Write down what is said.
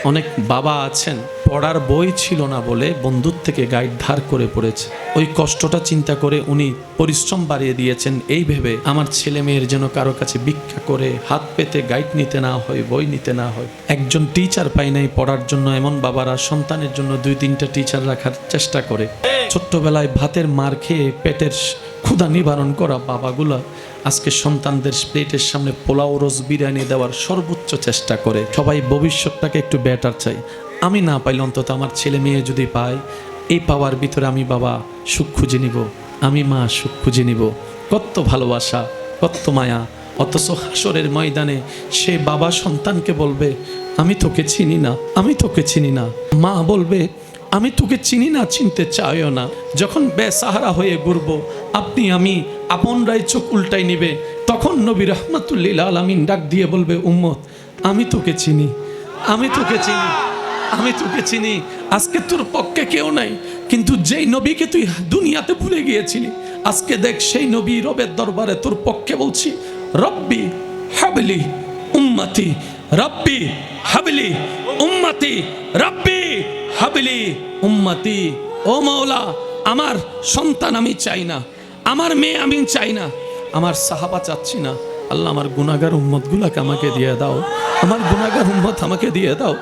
অনেক বাবা আছেন পড়ার বই ছিল না বলে বন্ধুর থেকে গাইড ধার করে পড়েছে। ওই কষ্টটা চিন্তা করে উনি পরিশ্রম বাড়িয়ে দিয়েছেন এই ভেবে আমার ছেলে মেয়ের যেন কারো কাছে ভিক্ষা করে হাত পেতে গাইড নিতে না হয়, বই নিতে না হয়। একজন টিচার পাই নাই পড়ার জন্য, এমন বাবারা সন্তানের জন্য 2-3টা টিচার রাখার চেষ্টা করে। ছোট্টবেলায় ভাতের মার খেয়ে পেটের ক্ষুধা নিবারণ করা বাবাগুলা আজকে সন্তানদের প্লেটের সামনে পোলাও রোজ বিরিয়ানি দেওয়ার সর্বোচ্চ চেষ্টা করে। সবাই ভবিষ্যৎটাকে একটু বেটার চাই। আমি না পাইলে অন্তত আমার ছেলে মেয়ে যদি পায়, এই পাওয়ার ভিতরে আমি বাবা সুখ খুঁজে নিব, আমি মা সুখ খুঁজে নিব। কত ভালোবাসা, কত মায়া। অথচ হাসরের ময়দানে সে বাবা সন্তানকে বলবে আমি তোকে চিনি না, আমি তোকে চিনি না। মা বলবে আমি তোকে চিনি না, চিনতে চাইও না। যখন বেসাহারা হয়ে ঘুরবো, আপনি আমি আপনরাই চোখ উল্টাই নিবে, তখন নবী রাহমাতুল্লিল আলামিন ডাক দিয়ে বলবে উম্মত আমি তোকে চিনি, আমি তোকে চিনি, আমি তোকে চিনি। আজকে তোর পক্ষে কেউ নাই, কিন্তু যেই নবীকে তুই দুনিয়াতে ভুলে গিয়েছিলি, আজকে দেখ সেই নবী রবের দরবারে তোর পক্ষে বলছি রব্বি হাবলি উম্মতি, রব্বি হাবলি উম্মতি, রব্বি হাবলি উম্মতি। ও মাওলা, আমার সন্তান আমি চাই না, আমার মেয়ে আমি চাই না, আমার সাহাবা চাচ্ছি না। আল্লাহ আমার গুনাহগার উম্মতগুলোকে আমাকে দিয়ে দাও, আমার গুনাহগার উম্মত আমাকে দিয়ে দাও।